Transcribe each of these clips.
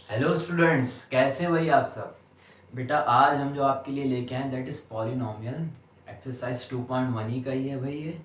Hello students, कैसे भाई आप सब। बेटा आज हम जो आपके लिए लेके आए दैट इज़ पॉलिनोमियल एक्सरसाइज 2.1 ही का ही है भाई ये।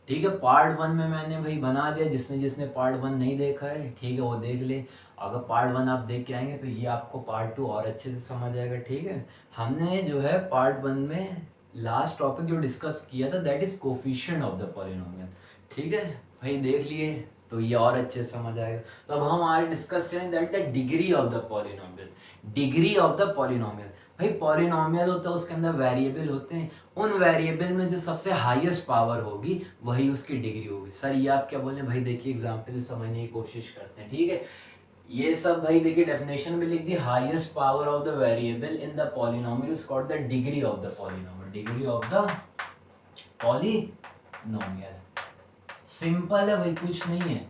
ठीक है, पार्ट 1 में मैंने भाई बना दिया, जिसने जिसने पार्ट 1 नहीं देखा है ठीक है वो देख ले। अगर पार्ट 1 आप देख के आएंगे तो ये आपको पार्ट 2 और अच्छे से समझ आएगा। ठीक है, हमने जो है पार्ट 1 में लास्ट टॉपिक जो डिस्कस किया था that is coefficient of the polynomial. ठीक है भाई, देख लिए तो ये और अच्छे से समझ आएगा। तो अब हम आज डिस्कस करें that the degree of the polynomial. Degree of the polynomial, भाई पॉलिनोमियल होता है उसके अंदर वेरिएबल होते हैं, उन वेरिएबल में जो सबसे हाईएस्ट पावर होगी वही उसकी डिग्री होगी। सर ये आप क्या बोले भाई, देखिए एग्जाम्पल समझने की कोशिश करते हैं। ठीक है, ये सब भाई देखिए डेफिनेशन में लिख दी, highest power of the variable in the polynomial is called the degree of the polynomial. Degree of the polynomial simple है भाई, कुछ नहीं है।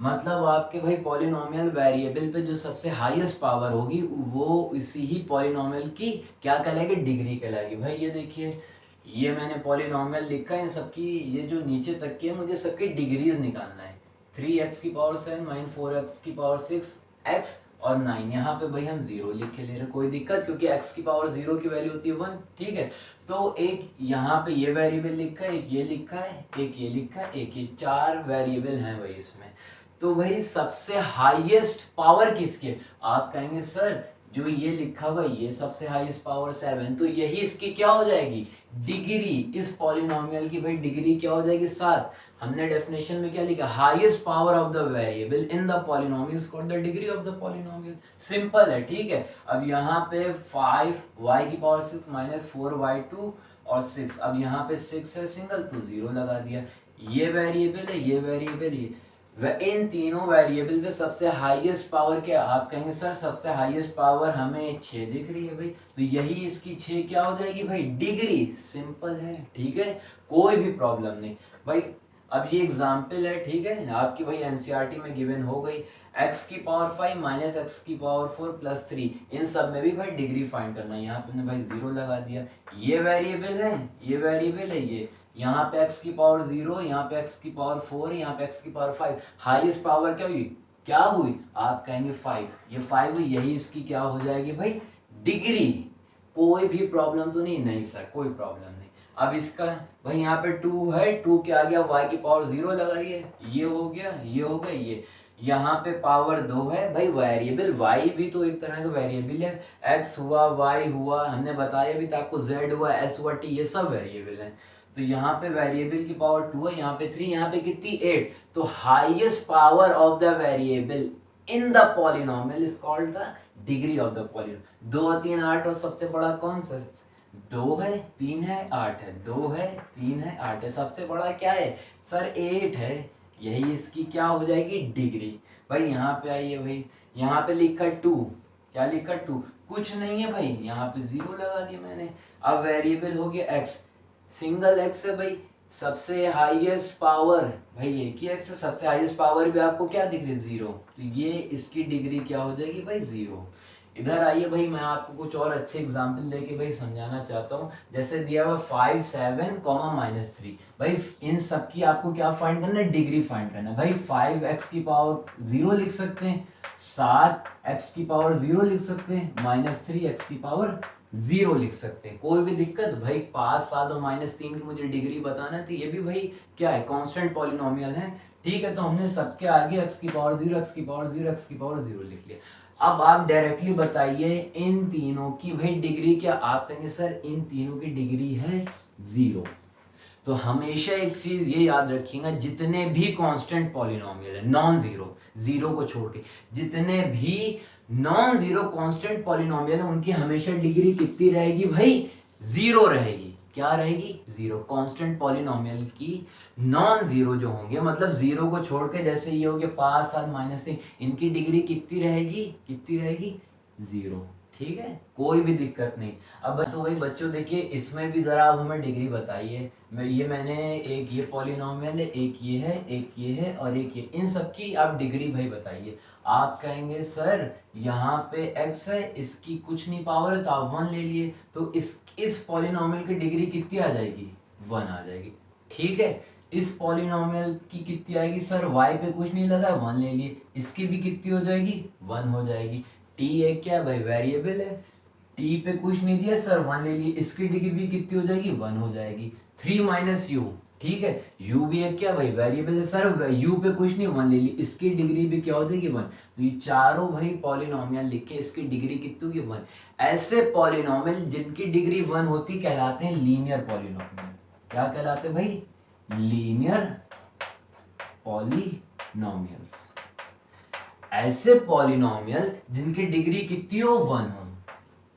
मतलब आपके भाई पॉलिनोमियल वेरिएबल पे जो सबसे हाईएस्ट पावर होगी वो इसी ही पॉलिनोमियल की क्या कहलाएगी, डिग्री कहलाएगी। भाई ये देखिए, ये मैंने पॉलिनोमियल लिखा है, सबकी ये जो नीचे तक की है मुझे सबकी डिग्रीज निकालना है। 3x⁴ माइनस 4x⁴ x और 9, यहाँ पे भाई हम 0 लिख के ले रहे, कोई दिक्कत, क्योंकि x⁴ की वैल्यू होती है 1। ठीक है, तो एक यहाँ पे ये वेरिएबल लिखा है, एक ये लिखा है, एक ये लिखा है, एक ये, 4 वेरिएबल हैं भाई इसमें। तो भाई सबसे हाईएस्ट पावर किसकी है, आप कहेंगे सर जो ये लिखा हुआ ये सबसे हाईएस्ट पावर 7, तो यही इसकी क्या हो जाएगी, डिग्री। इस पॉलिनोमियल की भाई डिग्री क्या हो जाएगी, 7। हमने डेफिनेशन में क्या लिखा, highest power of the variable in the polynomial is called the degree of the polynomial. Simple है। ठीक है, अब यहाँ पे 5y⁴ माइनस 4y2 और 6, अब यहाँ पे 6 है सिंगल तो 0 लगा दिया। ये वेरिएबल है, ये वेरिएबल, ये इन तीनों वेरिएबल पे सबसे हाईएस्ट पावर क्या, आप कहेंगे सर सबसे हाईएस्ट पावर हमें 6 दिख रही है भाई, तो यही इसकी 6 क्या हो जाएगी भाई, डिग्री। सिंपल है, ठीक है, कोई भी प्रॉब्लम नहीं भाई। अब ये एग्जाम्पल है, ठीक है, आपकी भाई एनसीईआरटी में गिवन हो गई, x⁵ माइनस x⁴ प्लस 3, इन सब में भी भाई डिग्री फाइंड करना है। यहाँ पे भाई 0 लगा दिया, ये वेरिएबल है, ये वेरिएबल है, ये यहाँ पे x⁴, यहाँ पे x⁴, यहाँ पे x⁵ हाईएस्ट पावर क्या हुई, क्या हुई, आप कहेंगे 5, ये 5 हुई, यही इसकी क्या हो जाएगी भाई, डिग्री। कोई भी प्रॉब्लम तो नहीं, नहीं सर कोई प्रॉब्लम नहीं। अब इसका भाई यहाँ पे 2 है, 2 क्या आ गया, y⁴ लगाइए, ये हो गया, ये हो गया, ये यहाँ पे पावर 2 है भाई, वेरिएबल y भी तो एक तरह का वेरिएबल है, x हुआ, y हुआ, हमने बताया भी था आपको, z हुआ, s हुआ, t, ये सब वेरिएबल है। तो यहाँ पे वेरिएबल की पावर 2 है, यहाँ पे 3, यहाँ पे कितनी 8। तो highest power of the variable in the polynomial is called the degree of the polynomial. 2 3 8 और सबसे बड़ा कौन सा, 2 है, 3 है, 8 है, 2 है, 3 है, 8 है, सबसे बड़ा क्या है सर 8 है, यही इसकी क्या हो जाएगी, डिग्री। भाई यहाँ पे आइए भाई, यहाँ पे लिखा 2, क्या लिखा 2, कुछ नहीं है भाई, यहाँ पे 0 लगा दिया मैंने। अब वेरिएबल हो गया x, सिंगल x है भाई, सबसे हाईएस्ट पावर भाई एक ही x है, सबसे हाईएस्ट पावर भी आपको क्या दिख रही है, 0, तो ये इसकी डिग्री क्या हो जाएगी भाई, 0। इधर आइए भाई, मैं आपको कुछ और अच्छे एग्जाम्पल देके भाई समझाना चाहता हूँ। जैसे दिया हुआ 5 7 -3, भाई इन सब की आपको क्या फाइंड करना है, डिग्री फाइंड करना है। भाई 5x⁴ लिख सकते हैं, 7x⁴ लिख सकते हैं, -3x⁴ लिख सकते हैं, कोई भी दिक्कत भाई। 5 7 और -3 की मुझे डिग्री बताना थी, ये भी भाई क्या है, कांस्टेंट पॉलिनोमियल है। ठीक है, तो हमने सबके आगे x⁴ लिख लिया। अब आप डायरेक्टली बताइए इन तीनों की भाई डिग्री क्या, आप कहेंगे सर इन तीनों की डिग्री है 0। तो हमेशा एक चीज ये याद रखिएगा, जितने भी कांस्टेंट पॉलिनोमियल है नॉन जीरो, जीरो को छोड़ के जितने भी नॉन जीरो कांस्टेंट पॉलिनोमियल है उनकी हमेशा डिग्री कितनी रहेगी भाई, 0 रहेगी। क्या रहेगी, 0। कांस्टेंट पॉलिनोमियल की नॉन जीरो जो होंगे, मतलब 0 को छोड़ के, जैसे ये हो गया 5 7 -3, इनकी डिग्री कितनी रहेगी, कितनी रहेगी, 0। ठीक है, कोई भी दिक्कत नहीं। अब तो वही बच्चों देखिए, इसमें भी जरा आप हमें डिग्री बताइए। मैंने एक ये पॉलिनोमियल है, एक ये है, एक ये है और एक ये, इन सब की आप डिग्री भाई बताइए। आप कहेंगे सर यहाँ पे x है, इसकी कुछ नहीं पावर है तो आप 1 ले लिए, तो इस पॉलिनोमियल की डिग्री कितनी आ जाएगी, 1 आ जाएगी। ठीक है, इस पॉलिनोमियल की कितनी आएगी सर, y पे कुछ नहीं लगा, 1 ले लिए, इसकी भी कितनी हो जाएगी, 1 हो जाएगी। टी एक क्या है भाई, वेरिएबल है। टी पे कुछ नहीं दिया सर, 1 ले लिए, इसकी डिग्री भी कितनी हो जाएगी, 1 हो जाएगी। 3 माइनस यू, ठीक है, यू भी एक क्या भाई, वेरिएबल है सर, यू पे कुछ नहीं, 1 ले ली, इसकी डिग्री भी क्या हो जाएगी, 1। तो ये चारों भाई पॉलिनोमियल लिख के इसकी डिग्री कितनी होगी, 1। ऐसे पॉलिनोमियल जिनकी डिग्री 1 होती कहलाते हैं लीनियर पॉलिनोमियल। क्या कहलाते हैं भाई, लीनियर पॉलिनोमियल्स। ऐसे पॉलिनोमियल जिनकी डिग्री कितनी हो, 1 हो,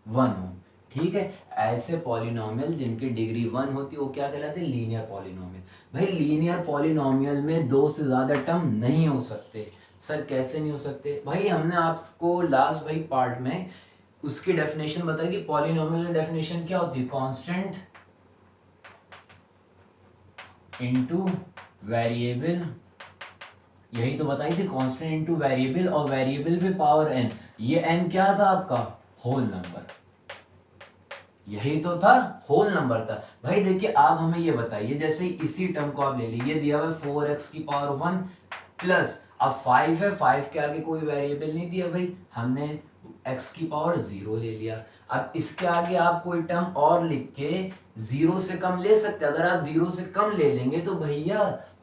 1 हो, ठीक है। ऐसे पॉलिनोमियल जिनकी डिग्री 1 होती है वो क्या कहलाते हैं, लीनियर पॉलिनोमियल। भाई लीनियर पॉलिनोमियल में 2 से ज्यादा टर्म नहीं हो सकते। सर कैसे नहीं हो सकते, भाई हमने आपको लास्ट भाई पार्ट में उसकी डेफिनेशन बताई कि पॉलिनोमियल की डेफिनेशन क्या होती है, कांस्टेंट इनटू वेरिएबल, यही तो बताई थी, कांस्टेंट इनटू वेरिएबल, और वेरिएबल पे पावर n। ये n क्या था आपका, होल नंबर, यही तो था, होल नंबर था। भाई देखिए आप हमें ये बताइए, जैसे इसी टर्म को आप ले लीजिए, ये दिया हुआ है 4x की पावर 1 प्लस, अब 5 है, 5 के आगे कोई वेरिएबल नहीं दिया भाई, हमने x की पावर 0 ले लिया। अब इसके आगे आप कोई टर्म और लिख के 0 से कम ले सकते हैं। अगर आप 0 से कम ले लेंगे तो भैया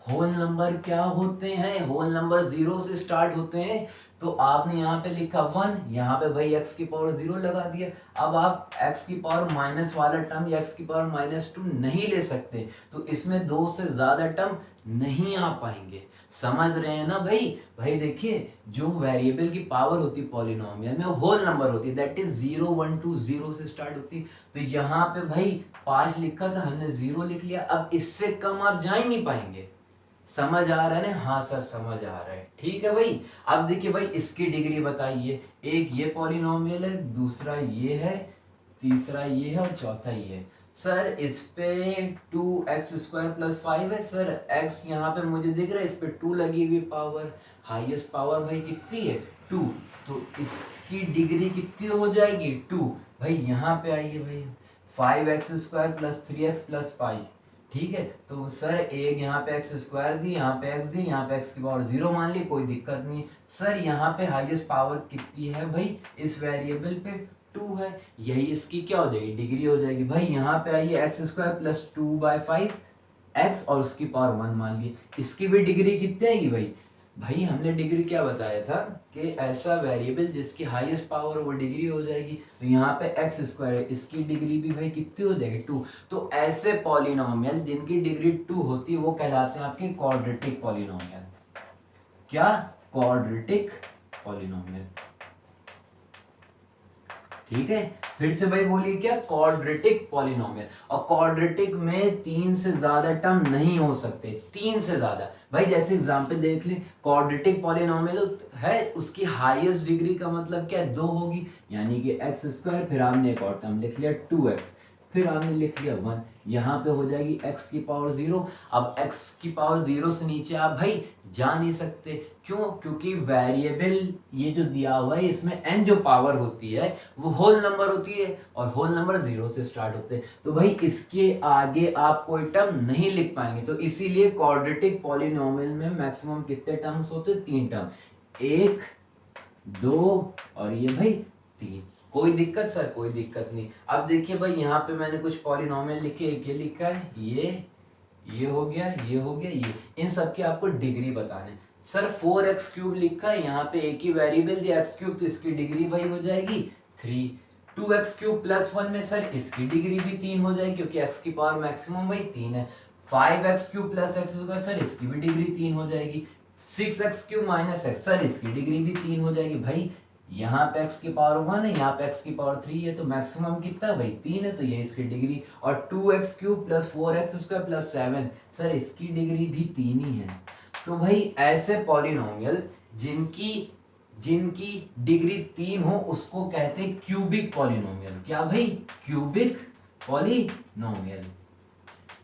होल नंबर क्या होते हैं, होल नंबर 0 से स्टार्ट होते हैं। तो आपने यहाँ पे लिखा 1, यहाँ पे भाई x की पावर 0 लगा दिया। अब आप x की पावर माइनस वाला टर्म या x की पावर -2 नहीं ले सकते, तो इसमें 2 से ज्यादा टर्म नहीं आ पाएंगे। समझ रहे हैं ना भाई। भाई देखिए जो वेरिएबल की पावर होती है पॉलिनोमियल में, वो होल नंबर होती है, दैट इज 0 1 2 0 से स्टार्ट होती। तो यहाँ पे भाई 5 लिखा था, हमने 0 लिख लिया। अब इससे कम आप जा ही नहीं पाएंगे। समझ आ रहा है ना, हाँ सर समझ आ रहा है, ठीक है भाई। अब देखिए भाई इसकी डिग्री बताइए, एक ये पॉलिनोमियल है, दूसरा ये है, तीसरा ये है और चौथा ये है। सर इस पे 2x² + 5 है सर, x यहाँ पे मुझे दिख रहा है, इस पे 2 लगी हुई पावर, हाईएस्ट पावर भाई कितनी है, 2। तो इसकी डिग्री कितनी हो जाएगी, 2। भाई यहाँ पे आइए भाई, 5x² + 3x + 5, ठीक है। तो सर एक यहाँ पे x² दी, यहाँ पे x दी, यहाँ पे x की पावर 0 मान ली, कोई दिक्कत नहीं। सर यहाँ पे हाईएस्ट पावर कितनी है भाई, इस वेरिएबल पे 2 है, यही इसकी क्या हो जाएगी, डिग्री हो जाएगी। भाई यहाँ पे आइए x² + 2/5 x और उसकी पावर 1 मान ली, इसकी भी डिग्री कितनी आएगी भाई। भाई हमने डिग्री क्या बताया था कि ऐसा वेरिएबल जिसकी हाईएस्ट पावर वो डिग्री हो जाएगी। तो यहाँ पे x² है, इसकी डिग्री भी भाई कितनी हो जाएगी, 2। तो ऐसे पॉलिनोमियल जिनकी डिग्री 2 होती है वो कहलाते हैं आपके क्वाड्रेटिक पॉलिनोमियल। क्या, क्वाड्रेटिक पॉलिनोमियल, ठीक है। फिर से भाई बोलिए क्या, क्वाड्रेटिक पॉलिनोमियल। और क्वाड्रेटिक में 3 से ज्यादा टर्म नहीं हो सकते, 3 से ज्यादा। भाई जैसे एग्जांपल देख ले, क्वाड्रेटिक पॉलिनोमियल है, उसकी हाईएस्ट डिग्री का मतलब क्या है, 2 होगी, यानी कि x², फिर आपने एक और टर्म लिख लिया 2x, फिर आपने लिख लिया 1, यहाँ पे हो जाएगी x की पावर 0। अब x की पावर 0 से नीचे आप भाई जा नहीं सकते, क्यों, क्योंकि वेरिएबल ये जो दिया हुआ है इसमें n जो पावर होती है वो होल नंबर होती है, और होल नंबर 0 से स्टार्ट होते हैं। तो भाई इसके आगे आप कोई टर्म नहीं लिख पाएंगे। तो इसीलिए क्वाड्रेटिक पॉलिनोमियल में मैक्सिमम कितने टर्म्स होते हैं, 3 टर्म, 1 2 और ये भाई 3। कोई दिक्कत सर, कोई दिक्कत नहीं। अब देखिए भाई यहाँ पे मैंने कुछ पॉलिनोमियल लिखे, एक ये लिखा है, ये हो गया, ये हो गया, ये, इन सब की आपको डिग्री बताने। सर 4x³ लिखा है, यहाँ पे एक ही वेरिएबल दिया x³, तो इसकी डिग्री भाई हो जाएगी 3। 2x³ + 1 में सर इसकी डिग्री भी 3 हो जाएगी, क्योंकि x की पावर मैक्सिमम भाई 3 है। 5x³ + x² सर इसकी भी डिग्री 3 हो जाएगी। 6x³ - x सर इसकी डिग्री भी 3 हो जाएगी। भाई यहाँ पे x की पावर 1 है, यहाँ पे x की पावर 3 है, तो मैक्सिमम कितना भाई 3 है, तो ये इसकी डिग्री। और 2x³ + 4x² + 7 सर इसकी डिग्री भी 3 ही है। तो भाई ऐसे पॉलिनोमियल जिनकी जिनकी डिग्री 3 हो उसको कहते हैं क्यूबिक पॉलिनोमियल। क्या भाई, क्यूबिक पॉलिनोमियल।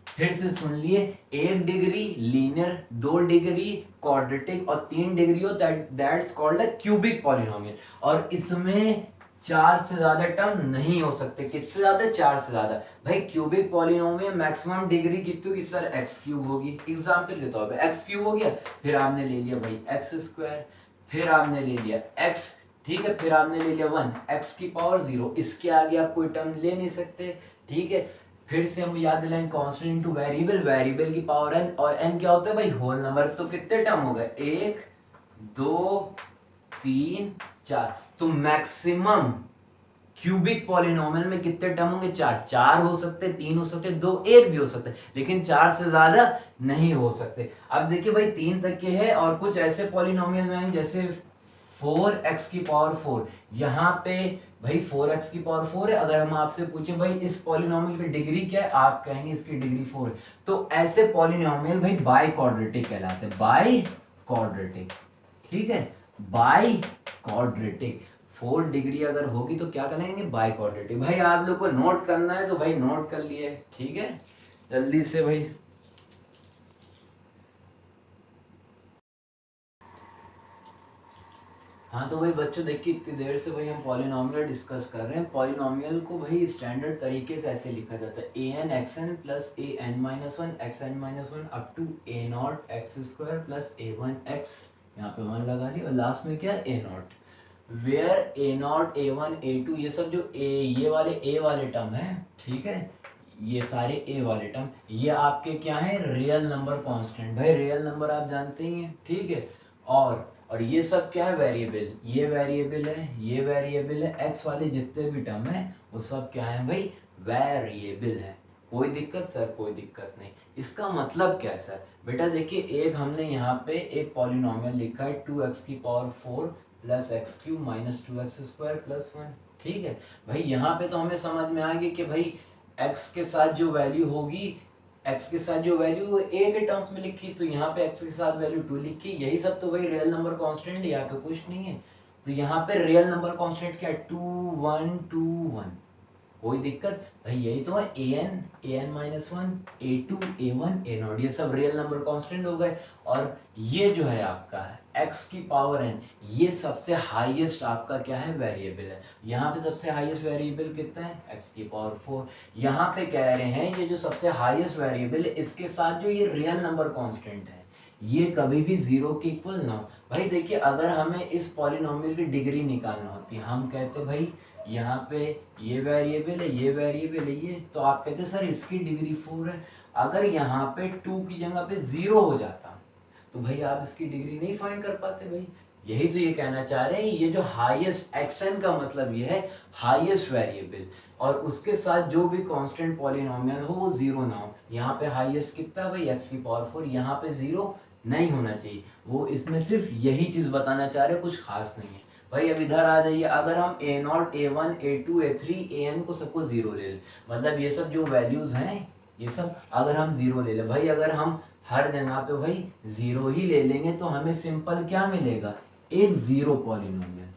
फिर से सुन लिए, 1 डिग्री लीनियर, 2 डिग्री क्वाड्रेटिक और 3 डिग्री हो that's called a cubic polynomial. और इसमें 4 से ज्यादा टर्म नहीं हो सकते। किससे ज्यादा, 4 से ज्यादा। भाई क्यूबिक पॉलिनोमियल मैक्सिमम डिग्री कितनी होगी सर, x³ होगी। एग्जांपल के तौर पे x³ हो गया, फिर आपने ले लिया भाई x², फिर आपने ले लिया x ठीक है, फिर आपने ले लिया 1 x की पावर 0, इसके आगे आप कोई टर्म ले नहीं सकते। ठीक है, फिर से हम याद दिलाएं कांस्टेंट इनटू वेरिएबल, वेरिएबल की पावर n, और n क्या होता है भाई होल नंबर। तो कितने टर्म हो गए 1 2 3 4, तो मैक्सिमम क्यूबिक पॉलिनोमियल में कितने टर्म होंगे 4, 4 हो सकते, 3 हो सकते, 2 1 भी हो सकते, लेकिन 4 से ज्यादा नहीं हो सकते। अब देखिए भाई 3 तक के है, और कुछ ऐसे पॉलिनोमियल में हैं जैसे 4x की पावर 4, यहाँ पे भाई 4x की पावर 4 है। अगर हम आपसे पूछे भाई इस पॉलिनोमियल की डिग्री क्या है, आप कहेंगे इसकी डिग्री 4 है। तो ऐसे पॉलिनोमियल भाई बाई क्वाड्रेटिक कहलाते हैं, बाई क्वाड्रेटिक। ठीक है, बाई क्वाड्रेटिक, 4 डिग्री अगर होगी तो क्या करेंगे बाई क्वाड्रेटिक। भाई आप लोग को नोट करना है तो भाई नोट कर लिए, ठीक है, जल्दी से भाई। हाँ तो भाई बच्चों देखिए इतनी देर से भाई हम पॉलिनोमियल डिस्कस कर रहे हैं। पॉलिनोमियल को भाई स्टैंडर्ड तरीके से ऐसे लिखा जाता है A N X N plus A N minus one X N minus one up to A naught X square plus A one X, यहाँ पे 1 लगा दी, और लास्ट में क्या A naught, where A naught A one A two, ये सब जो ये वाले ए वाले टर्म है, ठीक है, ये सारे ए वाले टर्म ये आपके क्या है रियल नंबर कांस्टेंट। भाई रियल नंबर आप जानते ही हैं, ठीक है, और ये सब क्या है वेरिएबल, ये वेरिएबल है, ये वेरिएबल है, एक्स वाले जितने भी टर्म है वो सब क्या है भाई वेरिएबल है। कोई दिक्कत सर? कोई दिक्कत नहीं। इसका मतलब क्या है सर? बेटा देखिए एक हमने यहाँ पे एक पॉलिनोमियल लिखा है 2x की power 4 plus x cube minus 2x square plus 1, ठीक है भाई। यहाँ पे तो हमें समझ में आ गया कि भाई x के साथ जो वैल्यू होगी, x के साथ जो वैल्यू a के टर्म्स में लिखी, तो यहाँ पे x के साथ वैल्यू 2 लिखी, यही सब तो भाई रियल नंबर कांस्टेंट है, यहाँ पे कुछ नहीं है। तो यहाँ पे रियल नंबर कांस्टेंट क्या है 2 1 2 1, कोई दिक्कत भाई, यही तो है A N minus one A two A one A naught, ये सब रियल नंबर कांस्टेंट हो गए। और ये जो है आपका x की पावर n, ये सबसे हाईएस्ट आपका क्या है वेरिएबल है। यहाँ पे सबसे हाईएस्ट वेरिएबल कितना है x की पावर 4। यहाँ पे कह रहे हैं ये जो सबसे हाईएस्ट वेरिएबल है इसके साथ जो ये रियल नंबर कांस्टेंट है ये कभी भी 0 के इक्वल ना हो। भाई देखिए अगर हमें इस पॉलिनोमियल की डिग्री निकालना होती है, हम कहते भाई यहाँ पे ये वेरिएबल है, ये वेरिएबल है, ये, तो आप कहते सर इसकी डिग्री 4 है। अगर यहाँ पे 2 की जगह पे 0 हो जाता तो भाई आप इसकी डिग्री नहीं फाइंड कर पाते भाई। यही तो ये कहना चाह रहे हैं, ये जो हाईएस्ट एक्सन का मतलब ये है हाईएस्ट वेरिएबल, और उसके साथ जो भी कांस्टेंट पॉलिनोमियल हो वो 0 ना हो। यहाँ पे हाईएस्ट कितना भाई x की पावर 4, यहाँ पे 0 नहीं होना चाहिए। वो इसमें सिर्फ यही चीज़ बताना चाह रहे, कुछ खास नहीं है भाई। अब इधर आ जाइए, अगर हम A naught A one A two A three A N को सबको 0 ले लें, मतलब ये सब जो वैल्यूज़ हैं ये सब अगर हम 0 ले लें भाई, अगर हम हर जगह पे भाई 0 ही ले लेंगे तो हमें सिंपल क्या मिलेगा एक 0 पॉलिनोमियल।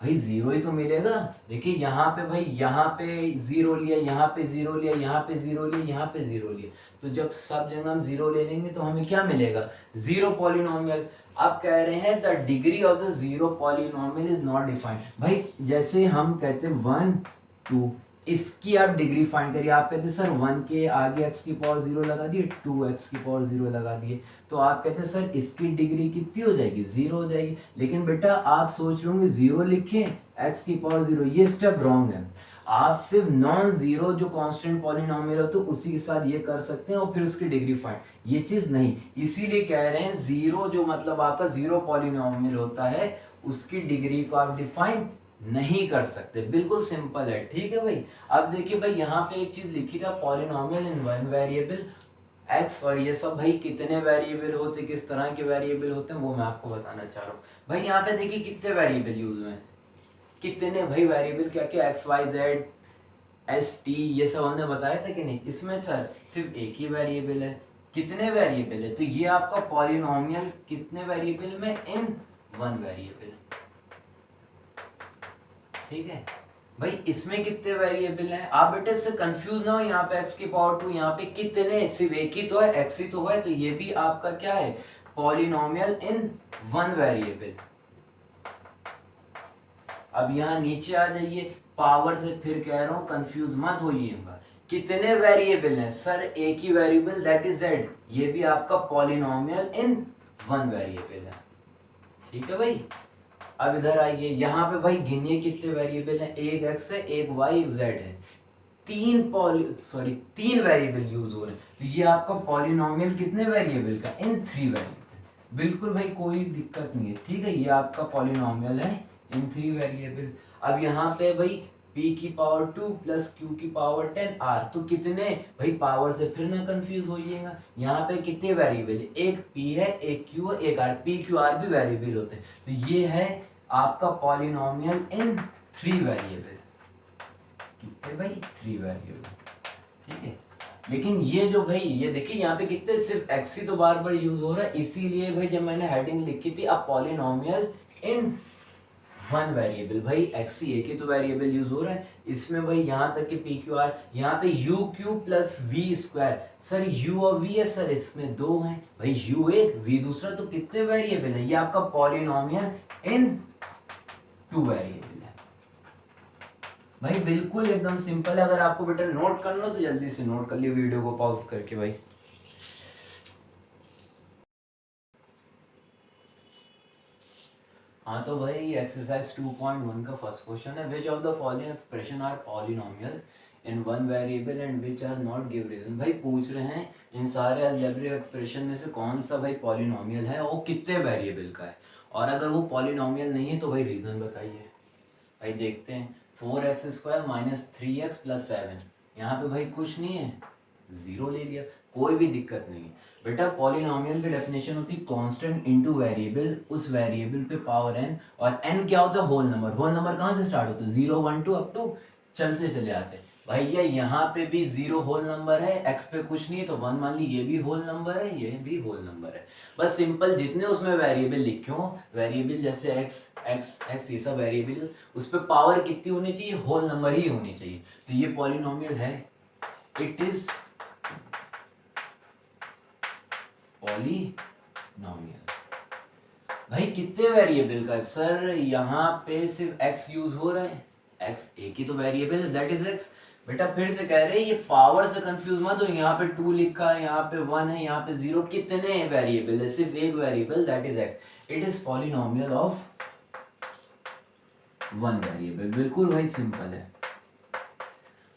भाई 0 ही तो मिलेगा। देखिए यहाँ पे भाई यहाँ पे 0 लिया, यहाँ पे 0 लिया, यहाँ पे 0 लिया, यहाँ पे 0 लिया, तो जब सब जगह हम 0 ले लेंगे तो हमें क्या मिलेगा 0 पॉलिनोमियल। अब कह रहे हैं the degree of the 0 polynomial is not defined. भाई जैसे हम कहते हैं 1 2, इसकी आप डिग्री फाइंड करिए, आप कहते हैं सर 1 के आगे x की पावर 0 लगा दिए, 2x की पावर 0 लगा दिए, तो आप कहते हैं सर इसकी डिग्री कितनी हो जाएगी 0 हो जाएगी। लेकिन बेटा आप सोच रहे होंगे 0 लिखें x की पावर 0, ये स्टेप रॉन्ग है। आप सिर्फ नॉन जीरो जो कांस्टेंट पॉलिनोमियल हो तो उसी के साथ ये कर सकते हैं और फिर उसकी डिग्री फाइंड, ये चीज नहीं। इसीलिए कह रहे हैं 0 जो मतलब आपका 0 पॉलिनोमियल होता है उसकी डिग्री को आप डिफाइन नहीं कर सकते, बिल्कुल सिंपल है, ठीक है भाई। अब देखिए भाई यहाँ पे एक चीज लिखी था polynomial in one variable x, और ये सब भाई कितने वेरिएबल होते, किस तरह के वेरिएबल होते हैं वो मैं आपको बताना चाह रहा हूँ। भाई यहाँ पे देखिए कितने वेरिएबल यूज में, कितने भाई वेरिएबल क्या क्या x y z s t ये सब हमने बताया था कि नहीं। इसमें सर सिर्फ एक ही वेरिएबल है, कितने वेरिएबल है, तो ये आपका पॉलिनोमियल कितने वेरिएबल में इन वन वेरिएबल, ठीक है भाई। इसमें कितने वेरिएबल हैं, आप बेटे इससे कंफ्यूज ना हो, यहाँ पे x की पावर 2, यहाँ पे कितने, सिर्फ एक ही तो है x ही तो है, तो ये भी आपका क्या है पॉलिनोमियल इन वन वेरिएबल। अब यहाँ नीचे आ जाइए, पावर से फिर कह रहा हूँ कंफ्यूज मत होइएगा, कितने वेरिएबल हैं सर एक ही वेरिएबल दैट इज z, ये भी आपका पॉलिनोमियल इन वन वेरिएबल है, ठीक है भाई। अब इधर आइए, यहाँ पे भाई गिनिए कितने वेरिएबल हैं, एक x है, एक y, एक z है, तीन वेरिएबल यूज हो रहे हैं। तो ये आपका पॉलिनोमियल कितने वेरिएबल का, इन 3 वेरिएबल। बिल्कुल भाई कोई दिक्कत नहीं है, ठीक है, ये आपका पॉलिनोमियल है इन 3 वेरिएबल। अब यहाँ पे भाई p की पावर 2 प्लस q की पावर 10 r, तो कितने भाई, पावर से फिर ना कंफ्यूज होइएगा, यहाँ पे कितने वेरिएबल है, एक p है, एक q है, एक r, p q r भी वेरिएबल होते हैं। तो ये है आपका पॉलिनोमियल इन 3 वेरिएबल, कितने भाई, 3 वेरिएबल, ठीक है। लेकिन ये जो भाई, ये देखिए यहाँ पे कितने, सिर्फ x ही तो बार बार यूज हो रहा है, इसीलिए भाई जब मैंने हेडिंग लिखी थी, अब पॉलिनोमियल इन 1 वेरिएबल, भाई x ही एक ही तो वेरिएबल यूज हो रहा है इसमें भाई, यहाँ तक कि पी क्यू आर, यहाँ पे u q plus v square, sir u और v है सर, इसमें 2 हैं भाई, u एक v दूसरा, तो कितने वेरिएबल है, ये आपका पॉलिनोमियल इन 2 वेरिएबल है भाई। बिल्कुल एकदम सिंपल है, अगर आपको बेटा नोट करना हो तो जल्दी से नोट कर लियो वीडियो को पॉज करके भाई। हाँ तो भाई एक्सरसाइज 2.1 का फर्स्ट क्वेश्चन है, which of the following expression are polynomial in 1 variable and which are not, give reason. भाई पूछ रहे हैं इन सारे अलजेब्रिक एक्सप्रेशन में से कौन सा भाई पॉलिनोमियल है, वो कितने वेरिएबल का है, और अगर वो पॉलिनोमियल नहीं है तो भाई रीजन बताइए। भाई देखते हैं, 4x² माइनस 3x प्लस 7, यहाँ पे भाई कुछ नहीं है, जीरो ले लिया, कोई भी दिक्कत नहीं है बेटा। पॉलिनोमियल की डेफिनेशन होती है कांस्टेंट इनटू वेरिएबल, उस वेरिएबल पे पावर n, और n क्या होता है, होल नंबर। होल नंबर कहाँ से स्टार्ट होता है, 0 1 2 अप टू चलते चले आते हैं। भैया यहाँ पे भी 0 होल नंबर है, x पे कुछ नहीं है तो 1 मान ली, ये भी होल नंबर है, ये भी होल नंबर है। बस सिंपल, जितने उसमें वेरिएबल लिखे हो, वेरिएबल जैसे x x x ये सब वेरिएबल, उस पर पावर कितनी होनी चाहिए, होल नंबर ही होनी चाहिए। तो ये पॉलिनोमियल है, इट इज पॉलिनोमियल। भाई कितने वेरिएबल का, सर यहाँ पे सिर्फ x यूज हो रहा है, x एक ही तो वेरिएबल है, दैट इज x। बेटा फिर से कह रहे हैं, ये पावर से कंफ्यूज मत हो, यहाँ पे 2 लिखा है, यहाँ पे 1 है, यहाँ पे 0, कितने वेरिएबल है, सिर्फ एक variable, that is x। It is polynomial of 1 variable. बिल्कुल भाई सिंपल है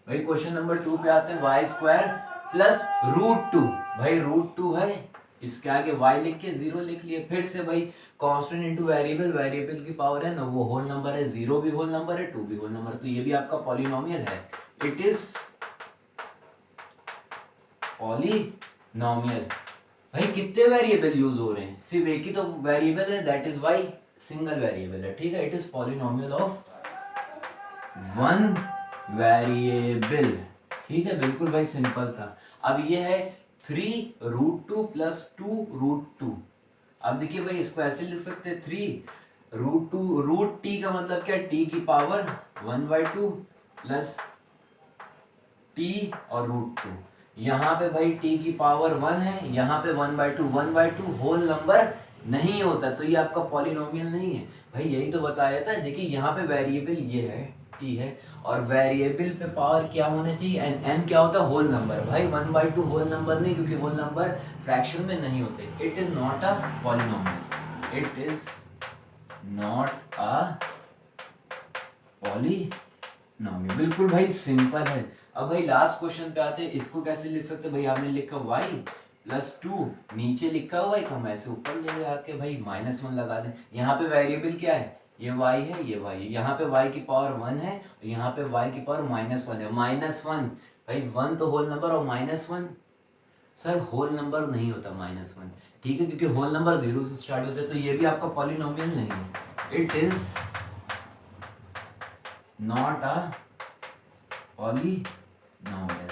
भाई। क्वेश्चन नंबर 2 पे आते हैं, y² प्लस √2, भाई √2 है, इसके आगे y लिख के 0 लिख लिए। फिर से भाई कांस्टेंट इनटू वेरिएबल, वेरिएबल की पावर है ना, वो होल नंबर है, 0 भी होल नंबर है, 2 भी होल नंबर, तो ये भी आपका पॉलिनोमियल है, इट इज पॉलिनोमियल। भाई कितने वेरिएबल यूज हो रहे हैं, सिर्फ एक ही तो वेरिएबल है, that is y, single variable है, ठीक है। It is polynomial of 1 variable, ठीक है, बिल्कुल भाई सिंपल था। अब ये है 3√2 प्लस 2√2। अब देखिए भाई, इसको ऐसे लिख सकते हैं, 3√2, रूट टी का मतलब क्या है, टी की पावर 1/2 प्लस टी और √2। यहाँ पे भाई टी की पावर 1 है, यहाँ पे 1/2, 1/2 होल नंबर नहीं होता, तो ये आपका पॉलिनोमियल नहीं है भाई। यही तो बताया था, देखिए यहाँ पे वेरिएबल ये है, टी है, और वेरिएबल पे पावर क्या होना चाहिए, एन। एन क्या होता है, होल नंबर। भाई 1/2 होल नंबर नहीं, क्योंकि होल नंबर फ्रैक्शन में नहीं होते। It is not a polynomial, it is not a polynomial. बिल्कुल भाई सिंपल है। अब भाई लास्ट क्वेश्चन पे आते हैं, इसको कैसे लिख सकते हैं भाई, आपने लिखा y प्लस 2, नीचे लिखा हुआ है तो हम ऐसे ऊपर ले आके भाई -1 लगा दें। यहाँ पे वेरिएबल क्या है, ये y है, ये y है, यहाँ पे y की पावर 1 है, यहाँ पे y की पावर -1 है। -1 भाई 1 तो होल नंबर, और -1 सर होल नंबर नहीं होता -1, ठीक है, क्योंकि होल नंबर 0 से स्टार्ट होते हैं, तो ये भी आपका पॉलिनोमियल नहीं है, it is not a polynomial,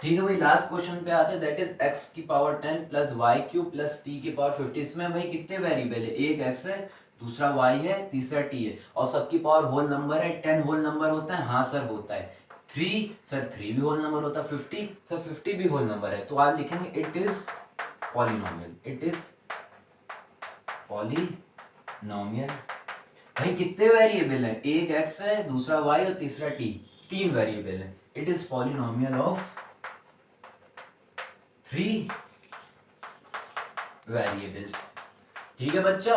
ठीक है भाई। लास्ट क्वेश्चन पे आते हैं, दैट इज x की power 10 plus y cube plus t की पावर 50। इसमें भाई कितने वेरिएबल है, एक x है, दूसरा y है, तीसरा t है, और सबकी पावर होल नंबर है। 10 होल नंबर होता है, हाँ सर होता है। 3 सर 3 भी होल नंबर होता है। 50 सर 50 भी होल नंबर है। तो आप लिखेंगे it is polynomial, it is polynomial. भाई कितने वेरिएबल है, एक x है, दूसरा y और तीसरा t, 3 वेरिएबल है। It is polynomial of 3 variables, ठीक है बच्चा।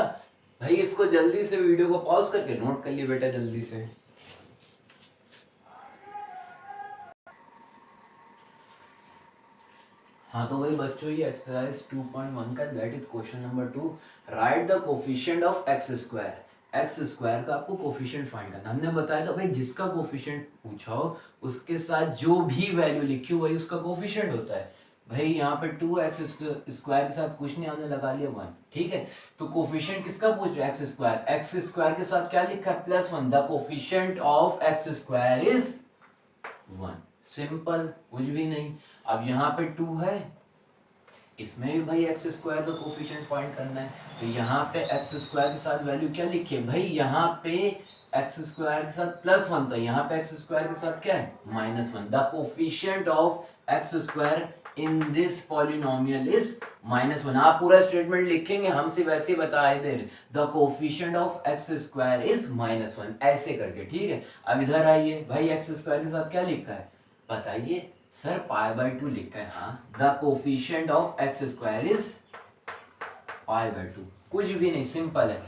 भाई इसको जल्दी से वीडियो को पॉज करके नोट कर लिए बेटा जल्दी से। हाँ तो वही बच्चों ये एक्सरसाइज 2.1 का that is question number 2। Right the coefficient of X square. X square का आपको कोफिशिएंट फाइंड करना। हमने बताया था भाई जिसका कोफिशिएंट पूछा हो उसके साथ जो भी वैल्यू लिखी हो वही उसका कोफिशिएंट होता है। भाई यहाँ पे 2x स्क्वायर के साथ कुछ नहीं, हमने लगा लिया 1। ठीक है, तो कोफिशिएंट किसका पूछ रहे हैं? X square. एक्स स्क्वायर के साथ क्या लिखा है? +1। The coefficient of X square is 1। Simple, कुछ भी नहीं। अब यहाँ पे 2 है, इसमें भी भाई एक्स स्क्वायर का कोफिशिएंट फाइंड करना है, तो यहाँ पे एक्स स्क्वायर के साथ वैल्यू क्या लिखी है? भाई यहाँ पे एक्स स्क्वायर के साथ +1 था, यहाँ पे एक्स स्क्वायर के साथ क्या है? -1। The coefficient of X square in this polynomial is -1। आप पूरा स्टेटमेंट लिखेंगे, हम सिर्फ वैसे ही बताए दे रहे, the coefficient of X square is -1 ऐसे करके। ठीक है, अब इधर आइए, भाई एक्स स्क्वायर के साथ क्या लिखा है बताइए? सर π/2 लिखा है। हाँ, the coefficient of X square is π/2। कुछ भी नहीं, सिंपल है।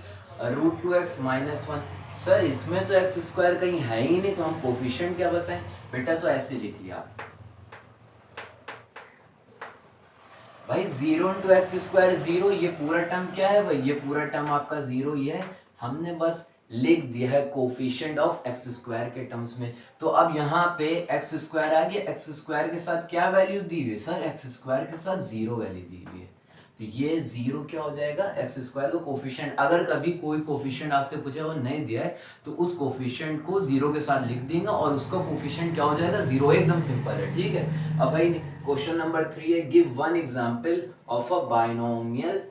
√2x -1। सर इसमें तो एक्स स्क्वायर कहीं है ही नहीं, तो हम कोफिशिएंट क्या बताएं? बेटा तो ऐसे लिख लिया आप, भाई 0 × x², 0। ये पूरा टर्म क्या है भाई? ये पूरा टर्म आपका 0 ही है। हमने बस लिख दिया है कोफिशिएंट ऑफ एक्स स्क्वायर के टर्म्स में। तो अब यहाँ पे एक्स स्क्वायर आ गया, एक्स स्क्वायर के साथ क्या वैल्यू दी हुई है? सर एक्स स्क्वायर के साथ 0 वैल्यू दी हुई है, तो ये 0 क्या हो जाएगा? एक्स स्क्वायर का कोफिशिएंट। अगर कभी कोई कोफिशिएंट आपसे पूछे वो नहीं दिया है तो उस कोफिशिएंट को 0 के साथ लिख देंगे और उसका कोफिशिएंट क्या हो जाएगा? 0। एकदम सिंपल है। ठीक है, अब भाई क्वेश्चन नंबर 3 है, give one example of a binomial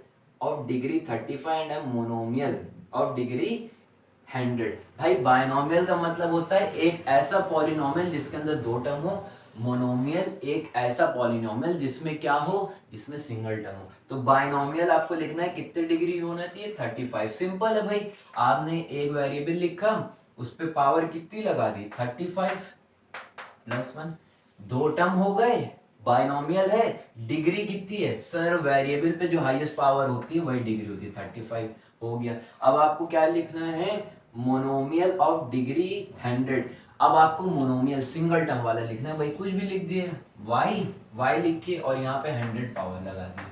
of degree 35 and a monomial of degree 100। भाई बाइनोमियल का मतलब होता है एक ऐसा पॉलिनोमियल जिसके अंदर 2 टर्म हो। मोनोमियल एक ऐसा पॉलिनोमियल जिसमें क्या हो? जिसमें सिंगल टर्म हो। तो बाइनोमियल आपको लिखना है कितने डिग्री होना चाहिए? 35। सिंपल है भाई, आपने एक वेरिएबल लिखा, उस पे पावर कितनी लगा दी? 35 + 1। 2 टर्म हो गए, बाइनोमियल है, डिग्री कितनी है? सर वेरिएबल पे जो हाईएस्ट पावर होती है वही डिग्री होती है, 35 हो गया। अब आपको क्या लिखना है? Monomial of degree 100। अब आपको मोनोमियल सिंगल टर्म वाला लिखना है, भाई कुछ भी लिख दिए, y लिखिए और यहाँ पे 100 पावर लगा दिए,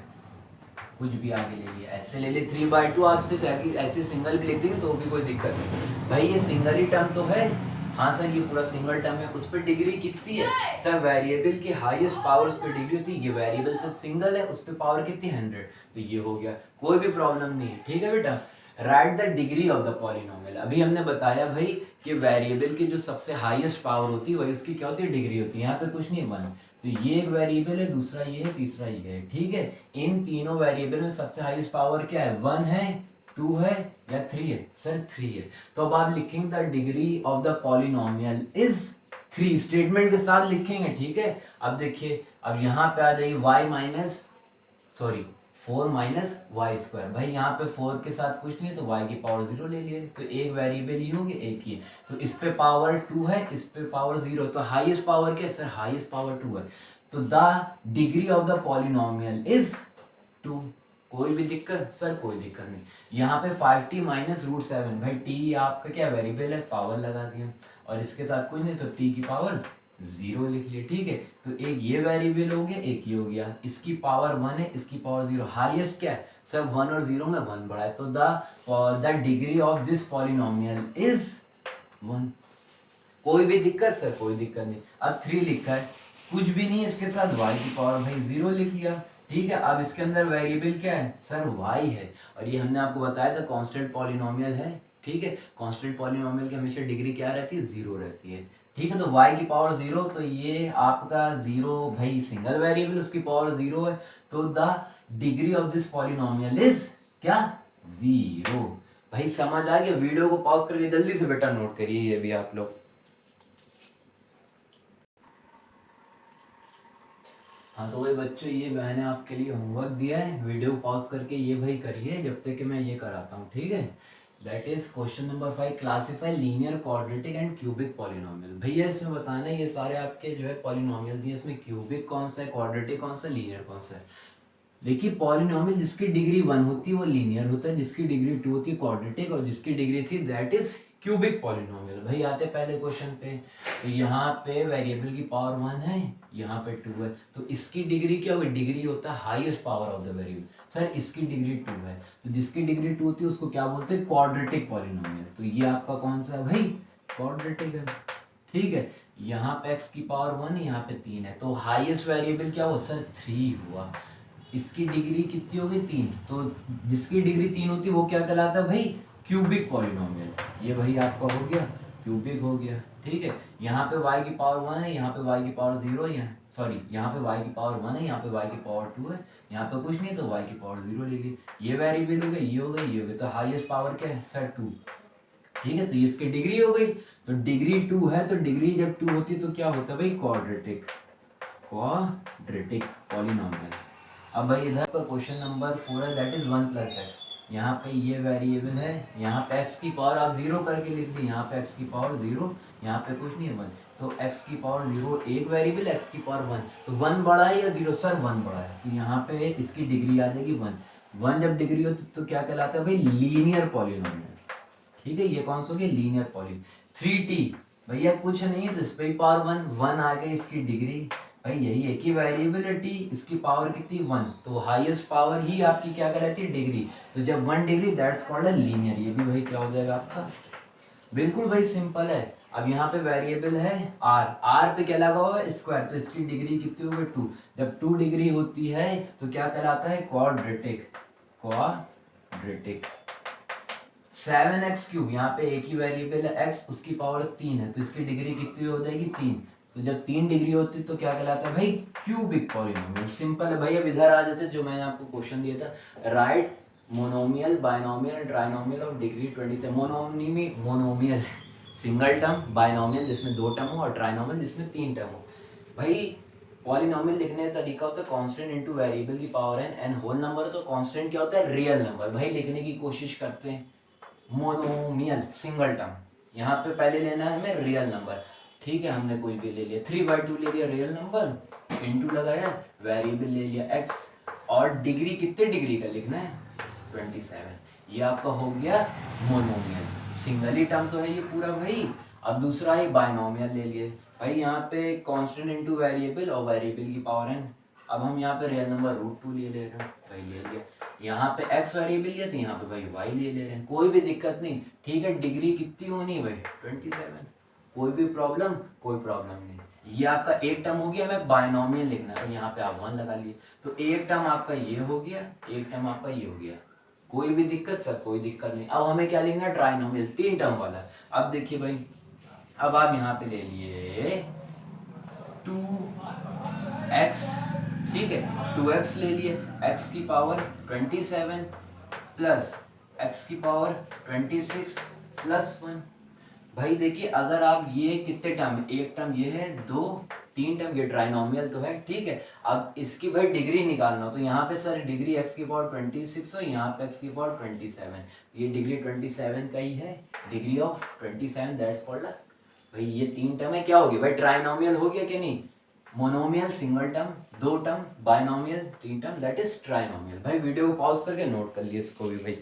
कुछ भी आगे ले लिया, ऐसे ले लिए 3/2। आप सिर्फ ऐसे सिंगल भी लिख देंगे तो भी कोई दिक्कत नहीं। भाई ये सिंगल ही टर्म तो है। हाँ सर ये पूरा सिंगल टर्म है, उस पर डिग्री कितनी है? सर वेरिएबल की हाईएस्ट पावर उस पर डिग्री होती है, ये वेरिएबल सब सिंगल है, उस पर पावर कितनी? 100। तो ये हो गया, कोई भी प्रॉब्लम नहीं है। ठीक है बेटा, right the degree of the polynomial. अभी हमने बताया भाई कि वेरिएबल की जो सबसे हाईएस्ट पावर होती है वही उसकी क्या होती है? डिग्री होती है। यहाँ पे कुछ नहीं, 1। तो ये एक वेरिएबल है, दूसरा ये है, तीसरा ये है। ठीक है, इन तीनों वेरिएबल में सबसे हाईएस्ट पावर क्या है? 1 है, 2 है या 3 है? सर 3 है। तो अब आप लिखेंगे the degree of the polynomial is 3, statement के साथ लिखेंगे। ठीक है, अब देखिए, अब यहाँ पे आ जाइए 4 - y²। भाई यहाँ पे 4 के साथ कुछ नहीं है तो y की पावर 0 ले लिए, तो एक वेरिएबल ही होगी, एक ही। तो इस पे पावर 2 है, इस पे पावर 0, तो हाईएस्ट पावर क्या है? सर हाईएस्ट पावर 2 है। तो the degree of the polynomial is 2। कोई भी दिक्कत? सर कोई दिक्कत नहीं। यहाँ पे 5t - √7। भाई t आपका क्या वेरिएबल है? पावर लगा दिया, और इसके साथ कुछ नहीं तो t की पावर 0 लिख लिया। ठीक है, तो एक ये वेरिएबल हो गया, एक ये हो गया, इसकी पावर 1 है, इसकी पावर 0। हाईएस्ट क्या है? सर 1 और 0 में 1 बढ़ा है, तो the degree of this polynomial is 1। कोई भी दिक्कत? सर कोई दिक्कत नहीं। अब 3 लिखा है, कुछ भी नहीं, इसके साथ y की पावर भाई 0 लिख लिया। ठीक है, अब इसके अंदर वेरिएबल क्या है? सर y है, और ये हमने आपको बताया था कांस्टेंट पॉलिनोमियल है। ठीक है, कांस्टेंट पॉलिनोमियल की हमेशा डिग्री क्या रहती है? 0 रहती है। ठीक है, तो y की पावर 0, तो ये आपका 0 भाई सिंगल वेरिएबल, उसकी पावर 0 है, तो the degree of this polynomial is क्या? 0। भाई समझ आ गया? वीडियो को पॉज करके जल्दी से बेटा नोट करिए ये भी आप लोग। हाँ तो वही बच्चों, ये मैंने आपके लिए होमवर्क दिया है, वीडियो पॉज करके ये भाई करिए जब तक कि मैं ये कराता हूँ। ठीक है, that is question number 5, classify linear quadratic and cubic polynomial. भैया इसमें बताना है ये सारे आपके जो है पॉलिनोमियल दिए, इसमें क्यूबिक कौन सा है, क्वाड्रेटिक कौन सा है, लीनियर कौन सा है। देखिए पॉलिनोमियल जिसकी डिग्री 1 होती है वो लीनियर होता है, जिसकी डिग्री 2 होती है क्वाड्रेटिक, और जिसकी degree 3 that is cubic polynomial. भाई आते पहले क्वेश्चन पे, तो यहाँ पे वेरिएबल की पावर 1 है, यहाँ पे 2 है, तो इसकी डिग्री क्या होगी, डिग्री होता है highest power of the variable. Sir इसकी डिग्री 2 है, तो जिसकी डिग्री 2 होती है उसको क्या बोलते हैं, क्वाड्रेटिक पॉलिनोमियल। तो ये आपका कौन सा है भाई, क्वाड्रेटिक है। ठीक है, यहाँ पे x की पावर 1 है, यहाँ पे 3 है, तो हाईएस्ट वेरिएबल क्या हुआ सर, 3 हुआ। इसकी डिग्री कितनी होगी, 3, तो जिसकी डिग्री 3 होती है वो क्या कहलाता है भाई, क्यूबिक पॉलिनोमियल। ये भाई आपका हो गया, क्यूबिक हो गया। ठीक है, यहाँ पे y की पावर 1 है, यहाँ पे y की पावर 0 है, सॉरी यहाँ पे y की पावर 1 है, यहाँ पे y की पावर 2 है, यहाँ पे कुछ नहीं है तो y की पावर 0 ले ली। ये वेरिएबल हो गए, ये हो गए, ये हो गए, तो हाईएस्ट पावर क्या है सर, 2। ठीक है, तो ये इसकी डिग्री हो गई, तो डिग्री 2 है, तो डिग्री जब 2 होती है तो क्या होता है भाई, क्वाड्रेटिक, क्वाड्रेटिक पॉलिनोमियल। अब भाई इधर पर क्वेश्चन नंबर 4 है, दैट इज 1 + x। यहाँ पे ये वेरिएबल है, यहाँ पे x की पावर आप 0 करके लिख ली, यहाँ पे x की पावर 0, यहाँ पे कुछ नहीं है 1, तो x की पावर 0 एक वेरिएबल, x की पावर 1, तो 1 बड़ा है या 0, सर 1 बड़ा है, तो यहाँ पे इसकी डिग्री आ जाएगी 1। 1 जब डिग्री होती तो क्या कहलाता है भाई, लीनियर पॉलिनोमियल। ठीक है, ये कौन सा हो गया, लीनियर पॉलिन। 3t भैया कुछ नहीं है, तो इस पे पावर 1 आ गई इसकी डिग्री, भाई यही एक ही वेरिएबल है t, इसकी पावर कितनी 1, तो हाईएस्ट पावर ही आपकी क्या कहलाती है, डिग्री। तो जब 1 डिग्री दैट्स कॉल्ड है लीनियर। ये भी भाई क्या हो जाएगा आपका, बिल्कुल भाई सिंपल है। अब यहाँ पे वेरिएबल है r पे क्या लगा हुआ है, स्क्वायर, तो इसकी डिग्री कितनी होगी 2। जब 2 डिग्री होती है तो क्या कहलाता है, क्वाड्रेटिक, क्वाड्रेटिक। 7x3, यहाँ पे एक ही वेरिएबल है x, उसकी पावर 3 है, तो इसकी डिग्री कितनी हो जाएगी 3। तो जब 3 डिग्री होती है तो क्या कहलाता है भाई, क्यूबिक पॉलिनोमियल। सिंपल है भाई। अब इधर आ जाते जो मैंने आपको क्वेश्चन दिया था, राइट मोनोमियल, बायनोमियल, ट्राइनोमियल और डिग्री 20 से। मोनोमियल सिंगल टर्म, बायनोमियल जिसमें 2 टर्म हो, और ट्राइनोमियल जिसमें 3 टर्म हो। भाई पॉलिनोमियल लिखने का तरीका होता है कांस्टेंट इनटू वेरिएबल की पावर n होल नंबर, तो कांस्टेंट क्या होता है, रियल नंबर। भाई लिखने की कोशिश करते हैं मोनोमियल सिंगल टर्म, यहाँ पे पहले लेना है हमें रियल नंबर। ठीक है, हमने कोई भी ले लिया, 3/2 ले लिया रियल नंबर, इनटू लगाया, वेरिएबल ले लिया x, और डिग्री कितने डिग्री का लिखना है, 27। ये आपका हो गया मोनोमियल, सिंगल ही टर्म तो है ये पूरा भाई। अब दूसरा है बायनोमियल ले लिए भाई, यहाँ पे कांस्टेंट इनटू वेरिएबल और वेरिएबल की पावर n। अब हम यहाँ पे रियल नंबर √2 ले ले रहे हैं, भाई ले लिया। यहाँ पे x वेरिएबल लिया तो यहाँ पे भाई y ले ले रहे हैं, कोई भी दिक्कत नहीं। ठीक है, डिग्री कितनी होनी है भाई, 27, कोई भी प्रॉब्लम, कोई प्रॉब्लम नहीं। ये आपका एक टर्म हो गया, हमें बायनोमियल लिखना है, यहाँ पे आप 1 लगा लिए, तो एक टर्म आपका ये हो गया, एक टर्म आपका ये हो गया, कोई भी दिक्कत सर, कोई दिक्कत नहीं। अब हमें क्या लिखना है, ट्राइनोमियल, 3 टर्म वाला। अब देखिए भाई, अब आप यहाँ पे ले लिए 2x, ठीक है, 2x ले लिए, x की पावर 27 प्लस x की पावर 26 प्लस 1। भाई देखिए, अगर आप ये कितने टर्म, एक टर्म ये है, 2 3 टर्म, ये ट्राइनोमियल तो है, ठीक है। अब इसकी भाई डिग्री निकालना हो तो यहाँ पे सर डिग्री x की पावर 26 और यहाँ पे x की पावर 27, ये डिग्री 27 का ही है, डिग्री ऑफ 27, दैट्स कॉल्ड। भाई ये 3 टर्म है, क्या होगी भाई, ट्राइनोमियल हो गया कि नहीं। Monomial single term, 2 term, binomial 3 term, that is trinomial. भाई वीडियो को पॉज करके नोट कर लिए इसको भी भाई।